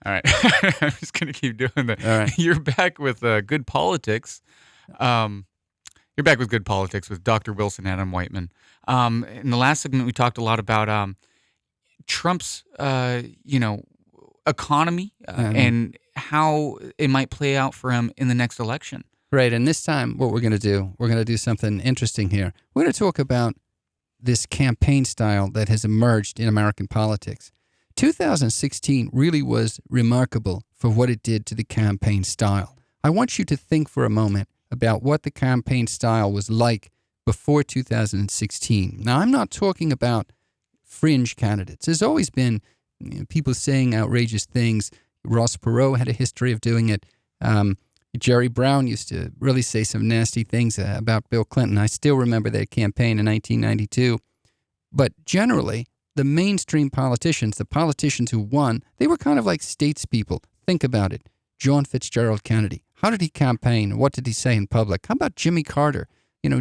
All right. I'm just going to keep doing that. All right. You're back with Good Politics. You're back with Good Politics with Dr. Wilson Adam Whiteman. In the last segment, we talked a lot about Trump's, economy and how it might play out for him in the next election. Right, and this time what we're going to do something interesting here. We're going to talk about this campaign style that has emerged in American politics. 2016 really was remarkable for what it did to the campaign style. I want you to think for a moment about what the campaign style was like before 2016. Now, I'm not talking about fringe candidates. There's always been people saying outrageous things. Ross Perot had a history of doing it. Jerry Brown used to really say some nasty things about Bill Clinton. I still remember that campaign in 1992. But generally, the mainstream politicians, the politicians who won, they were kind of like statespeople. Think about it. John Fitzgerald Kennedy. How did he campaign? What did he say in public? How about Jimmy Carter?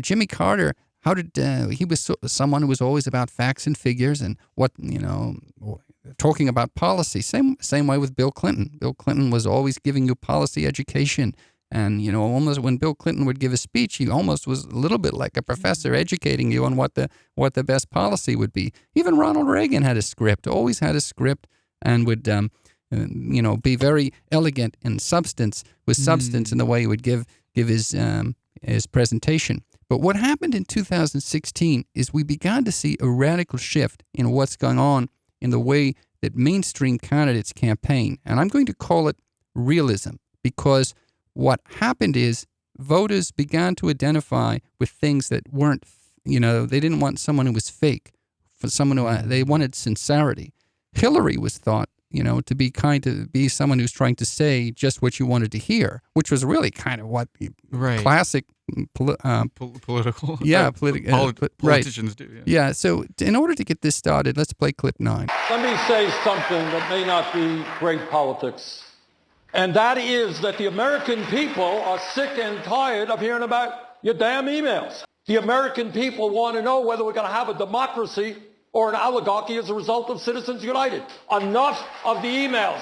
Jimmy Carter, how did he was someone who was always about facts and figures and talking about policy. Same way with Bill Clinton. Bill Clinton was always giving you policy education. And, almost when Bill Clinton would give a speech, he almost was a little bit like a professor educating you on what the best policy would be. Even Ronald Reagan had a script, always had a script, and would, be very elegant in substance, with substance in the way he would give his presentation. But what happened in 2016 is we began to see a radical shift in what's going on in the way that mainstream candidates campaign. And I'm going to call it realism, because what happened is voters began to identify with things that weren't, they didn't want someone who was fake, for someone who, they wanted sincerity. Hillary was thought, to be someone who's trying to say just what you wanted to hear, which was really kind of what classic political politicians do. Yeah. So in order to get this started, let's play clip 9. Let me say something that may not be great politics. And that is that the American people are sick and tired of hearing about your damn emails. The American people want to know whether we're going to have a democracy or an oligarchy as a result of Citizens United. Enough of the emails.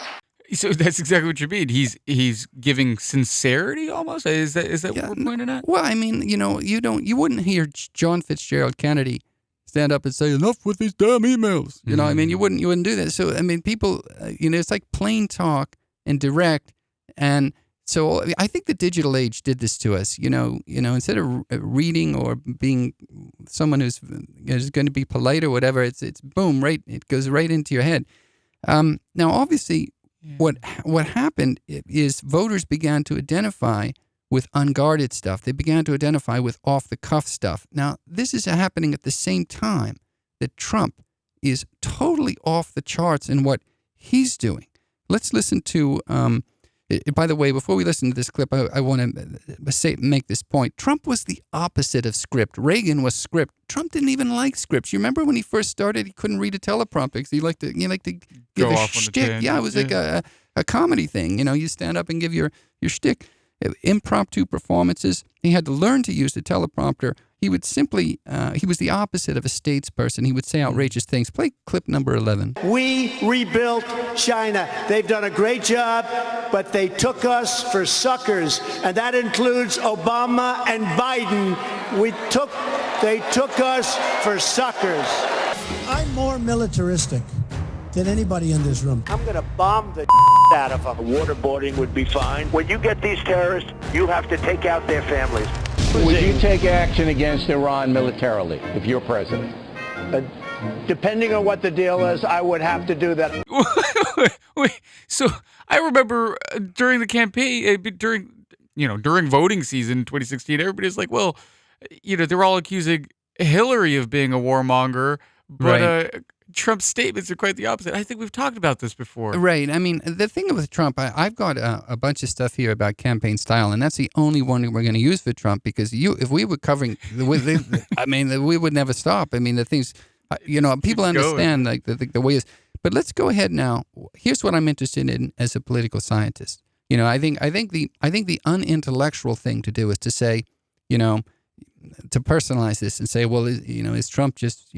So that's exactly what you mean. He's giving sincerity almost. Is that what we're pointing at? Well, I mean, you wouldn't hear John Fitzgerald Kennedy stand up and say enough with these damn emails. You wouldn't do that. So I mean, people, it's like plain talk and direct. And so I think the digital age did this to us. Instead of reading or being someone who's going to be polite or whatever, it's boom, right? It goes right into your head. Now, obviously, what happened is voters began to identify with unguarded stuff. They began to identify with off-the-cuff stuff. Now, this is happening at the same time that Trump is totally off the charts in what he's doing. Let's listen to, by the way, before we listen to this clip, I want to make this point. Trump was the opposite of script. Reagan was script. Trump didn't even like scripts. You remember when he first started, he couldn't read a teleprompter because he liked to give a shtick. Yeah, it was like a comedy thing. You stand up and give your shtick. Impromptu performances. He had to learn to use the teleprompter. He would simply, he was the opposite of a statesperson. He would say outrageous things. Play clip number 11. We rebuilt China. They've done a great job, but they took us for suckers, and that includes Obama and Biden. They took us for suckers. I'm more militaristic than anybody in this room. I'm going to bomb the out of them. Waterboarding would be fine. When you get these terrorists, you have to take out their families. Would you take action against Iran militarily if you're president? Depending on what the deal is, I would have to do that. Wait, so I remember during the campaign, during voting season 2016, everybody's like, well, they're all accusing Hillary of being a warmonger, but right. Trump's statements are quite the opposite. I think we've talked about this before. Right. I mean, the thing with Trump, I've got a bunch of stuff here about campaign style, and that's the only one that we're going to use for Trump, because if we were covering, we would never stop. I mean, the things, people understand like the way is. But let's go ahead now. Here's what I'm interested in as a political scientist. I think the unintellectual thing to do is to say, to personalize this and say, well, is Trump just,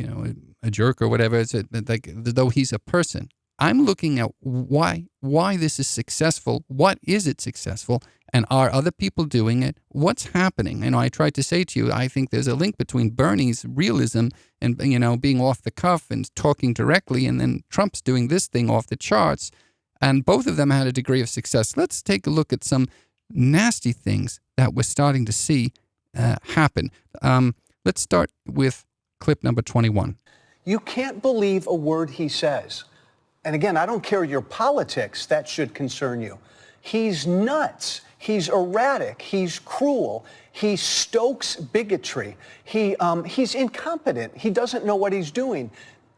a jerk or whatever? It's like though he's a person. I'm looking at why this is successful. What is it successful? And are other people doing it? What's happening? I tried to say to you, I think there's a link between Bernie's realism and, being off the cuff and talking directly, and then Trump's doing this thing off the charts. And both of them had a degree of success. Let's take a look at some nasty things that we're starting to see happen. Let's start with clip number 21. You can't believe a word he says. And again, I don't care your politics. That should concern you. He's nuts. He's erratic. He's cruel. He stokes bigotry. He's incompetent. He doesn't know what he's doing.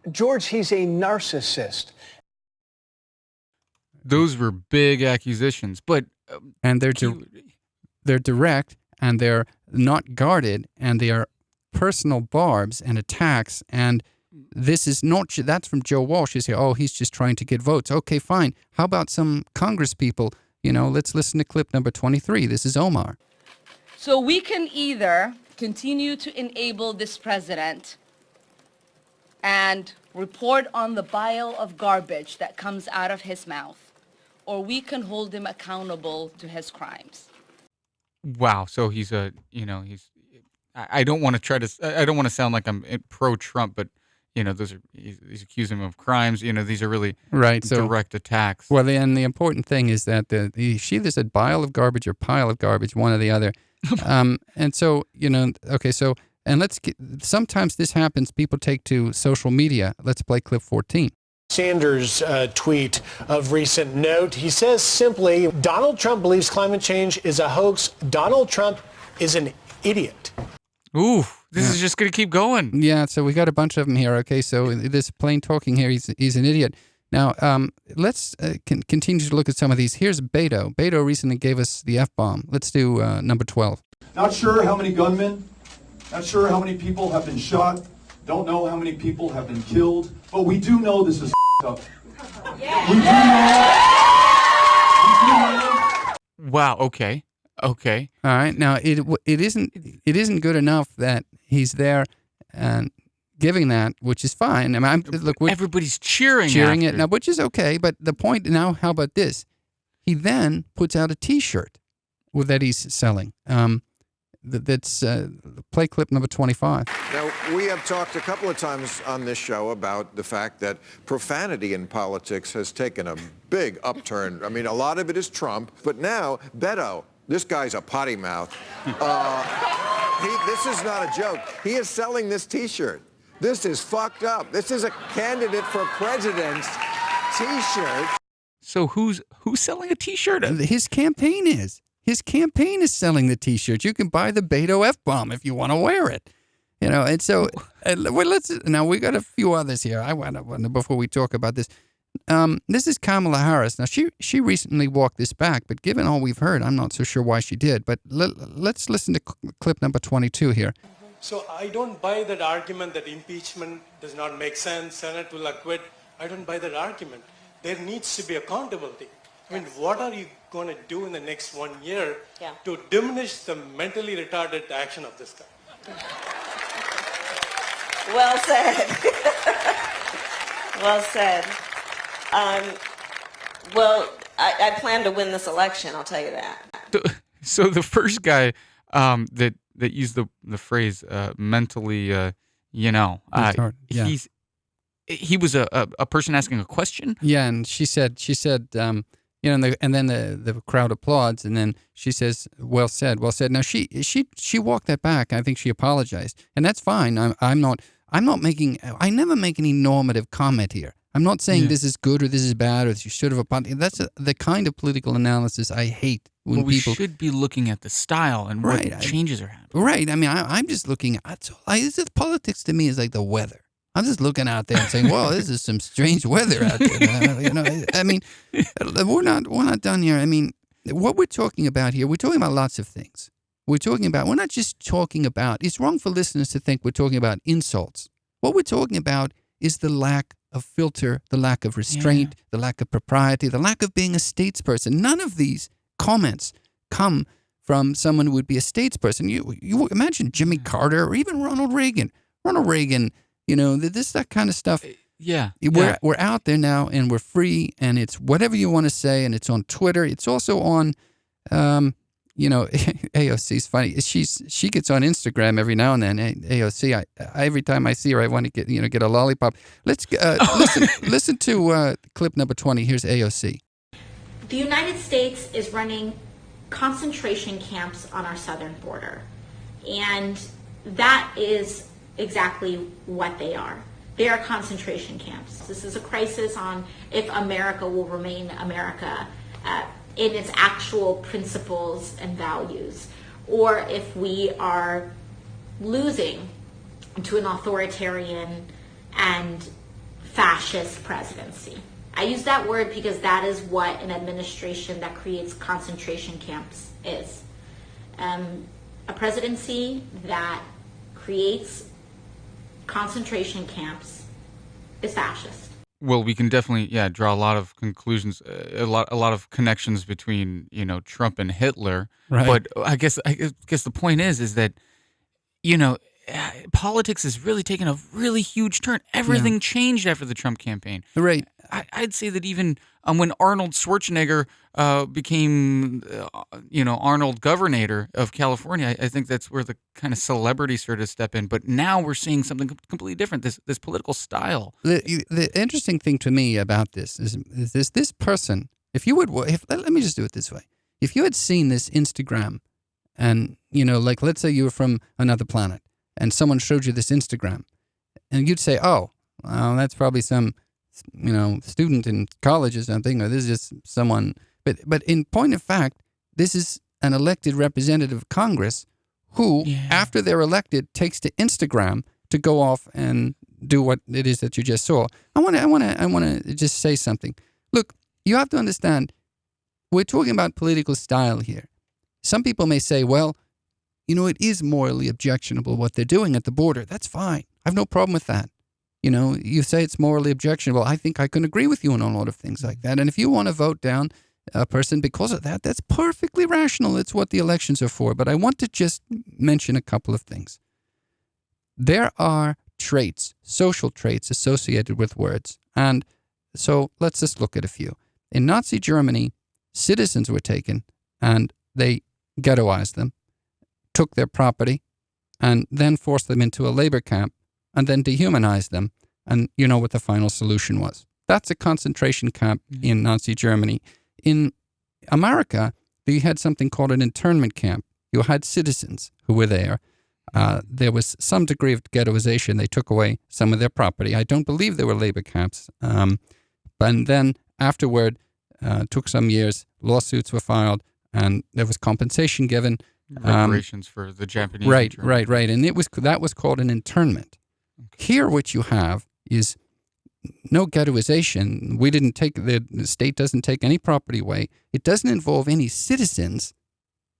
George, he's a narcissist. Those were big accusations, but and they're direct, and they're not guarded, and they are personal barbs and attacks. And this is not, that's from Joe Walsh. He's here, oh, he's just trying to get votes. Okay, fine. How about some Congress people? Let's listen to clip number 23. This is Omar. So we can either continue to enable this president and report on the pile of garbage that comes out of his mouth, or we can hold him accountable to his crimes. wow. So he's I don't want to sound like I'm pro-Trump, but he's accusing him of crimes. These are really right, so, direct attacks. Well, and the important thing is that she either said pile of garbage or pile of garbage, one or the other. And so, okay, so, and sometimes this happens, people take to social media. Let's play clip 14. Sanders' tweet of recent note. He says simply, Donald Trump believes climate change is a hoax. Donald Trump is an idiot. Ooh, this is just going to keep going. Yeah, so we got a bunch of them here. Okay, so this plain talking here, he's an idiot. Now, let's continue to look at some of these. Here's Beto. Beto recently gave us the F-bomb. Let's do number 12. Not sure how many gunmen, not sure how many people have been shot, don't know how many people have been killed, but we do know this is up. Yeah. We do know. Wow, okay. Okay. All right. Now it isn't good enough that he's there and giving that, which is fine. I mean, everybody's cheering it now, which is okay. But the point now, how about this? He then puts out a T-shirt that he's selling. That's play clip number 25. Now, we have talked a couple of times on this show about the fact that profanity in politics has taken a big upturn. I mean, a lot of it is Trump, but now Beto. This guy's a potty mouth. This is not a joke. He is selling this T-shirt. This is fucked up. This is a candidate for president's T-shirt. So who's selling a T-shirt? His campaign is. His campaign is selling the T-shirt. You can buy the Beto F-bomb if you want to wear it. And so now we got a few others here. I want to before we talk about this. This is Kamala Harris. Now, she recently walked this back, but given all we've heard, I'm not so sure why she did. But let's listen to clip number 22 here. So I don't buy that argument that impeachment does not make sense, Senate will acquit. I don't buy that argument. There needs to be accountability. I mean, what are you going to do in the next 1 year to diminish the mentally retarded action of this guy? Well said. Well said. I plan to win this election, I'll tell you that. So the first guy that used the phrase mentally, he was a person asking a question. Yeah, and she said, and then the crowd applauds, and then she says, "Well said, well said." Now she walked that back. I think she apologized, and that's fine. I never make any normative comment here. I'm not saying this is good or this is bad or you should have apologized. That's the kind of political analysis I hate. When we should be looking at the style and what changes are happening. Right. I mean, I'm just looking at politics to me is like the weather. I'm just looking out there and saying, "Well, this is some strange weather out there." I mean, we're not done here. I mean, what we're talking about here, we're talking about lots of things. We're not just talking about. It's wrong for listeners to think we're talking about insults. What we're talking about is the lack of filter, the lack of restraint, the lack of propriety, the lack of being a statesperson. None of these comments come from someone who would be a statesperson. You imagine Jimmy Carter or even Ronald Reagan. Ronald Reagan, that kind of stuff. Yeah. We're out there now, and we're free, and it's whatever you want to say, and it's on Twitter. It's also on, AOC's funny. She gets on Instagram every now and then. AOC, every time I see her, I want to get a lollipop. Let's listen to clip number 20. Here's AOC. The United States is running concentration camps on our southern border, and that is exactly what they are. They are concentration camps. This is a crisis on if America will remain America in its actual principles and values, or if we are losing to an authoritarian and fascist presidency. I use that word because that is what an administration that creates concentration camps is. A presidency that creates concentration camps is fascist. Well, we can definitely, draw a lot of conclusions, a lot of connections between, Trump and Hitler. Right. But I guess the point is that, politics has really taken a really huge turn. Everything changed after the Trump campaign. Right. I'd say that even when Arnold Schwarzenegger became, Arnold Governor of California, I think that's where the kind of celebrity started to step in. But now we're seeing something completely different. This political style. The interesting thing to me about this is this person. Let me just do it this way. If you had seen this Instagram, and like let's say you were from another planet, and someone showed you this Instagram, and you'd say, "Oh, well, that's probably some." Student in college or something, or this is just someone. But in point of fact, this is an elected representative of Congress who, after they're elected, takes to Instagram to go off and do what it is that you just saw. I want to just say something. Look, you have to understand, we're talking about political style here. Some people may say, well, it is morally objectionable what they're doing at the border. That's fine. I have no problem with that. You say it's morally objectionable. I think I can agree with you on a lot of things like that. And if you want to vote down a person because of that, that's perfectly rational. It's what the elections are for. But I want to just mention a couple of things. There are traits, social traits associated with words. And so let's just look at a few. In Nazi Germany, citizens were taken and they ghettoized them, took their property, and then forced them into a labor camp, and then dehumanized them. And you know what the final solution was. That's a concentration camp in Nazi Germany. In America, you had something called an internment camp. You had citizens who were there. There was some degree of ghettoization. They took away some of their property. I don't believe there were labor camps. And then afterward, took some years, lawsuits were filed, and there was compensation given. Reparations for the Japanese. Right. And that was called an internment. Okay. Here, what you have is no ghettoization. We didn't take the state doesn't take any property away. It doesn't involve any citizens.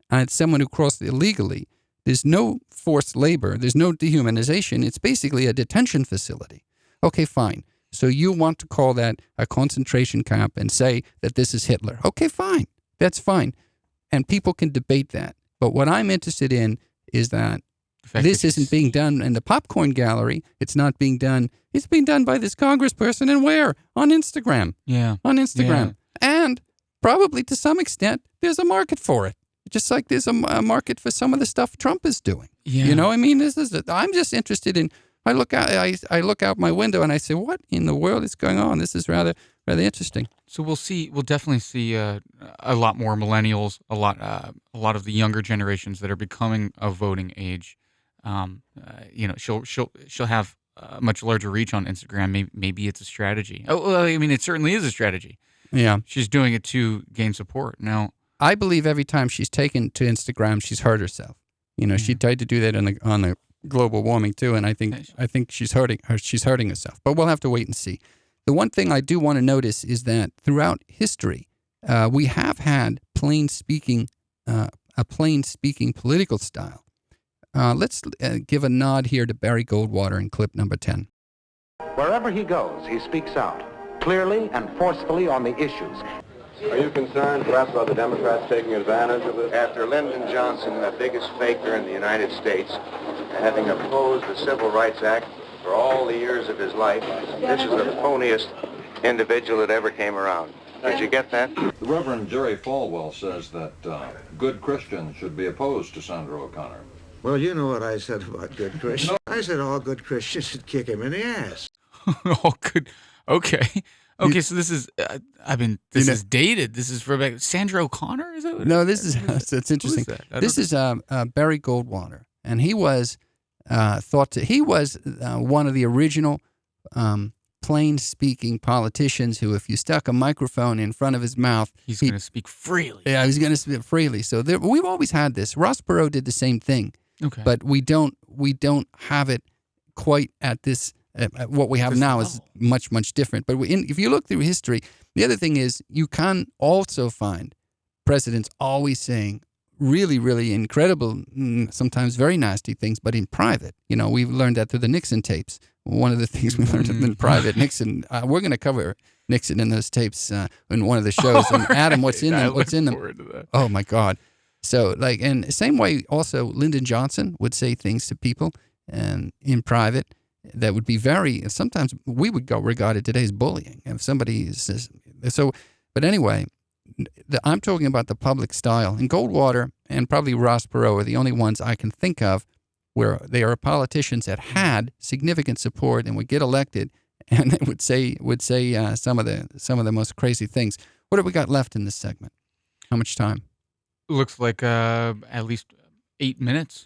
And it's someone who crossed illegally. There's no forced labor. There's no dehumanization. It's basically a detention facility. Okay, fine. So you want to call that a concentration camp and say that this is Hitler. Okay, fine. That's fine. And people can debate that. But what I'm interested in is that this isn't being done in the popcorn gallery. It's not being done. It's being done by this congressperson, and where? On Instagram. Yeah. On Instagram. Yeah. And probably to some extent, there's a market for it. Just like there's a market for some of the stuff Trump is doing. Yeah. I'm just interested in, I look out my window and I say, what in the world is going on? This is rather interesting. So we'll definitely see a lot more millennials, a lot of the younger generations that are becoming of voting age. She'll have a much larger reach on Instagram. Maybe it's a strategy. Oh, well, I mean, it certainly is a strategy. Yeah. She's doing it to gain support. Now, I believe every time she's taken to Instagram, she's hurt herself. She tried to do that on the global warming too, and I think she's hurting herself. But we'll have to wait and see. The one thing I do want to notice is that throughout history, we have had a plain speaking political style. Let's give a nod here to Barry Goldwater in clip number 10. Wherever he goes, he speaks out, clearly and forcefully on the issues. Are you concerned perhaps about the Democrats taking advantage of it? After Lyndon Johnson, the biggest faker in the United States, having opposed the Civil Rights Act, for all the years of his life, this is the phoniest individual that ever came around. Did you get that? The Reverend Jerry Falwell says that good Christians should be opposed to Senator O'Connor. Well, you know what I said about good Christians. I said all good Christians should kick him in the ass. All good. Okay. Okay, so this is, this is dated. This is for Sandra O'Connor? Is that what No, this is, it's interesting. This is Barry Goldwater, and he was he was one of the original plain-speaking politicians who, if you stuck a microphone in front of his mouth, he's going to speak freely. Yeah, he's going to speak freely. So we've always had this. Ross Perot did the same thing. Okay. But we don't have it quite at this. What we have now is much, much different. But if you look through history, the other thing is you can also find presidents always saying really, really incredible, sometimes very nasty things, but in private. You know, we've learned that through the Nixon tapes. One of the things we learned in private, Nixon, we're going to cover Nixon in those tapes in one of the shows. And Adam, what's in them? What's in them? Oh, my God. So, and the same way also Lyndon Johnson would say things to people and in private that would be sometimes we would regard it today as bullying. If somebody says, but anyway, I'm talking about the public style. And Goldwater and probably Ross Perot are the only ones I can think of where they are politicians that had significant support and would get elected and they would say some of the most crazy things. What have we got left in this segment? How much time? Looks like at least 8 minutes.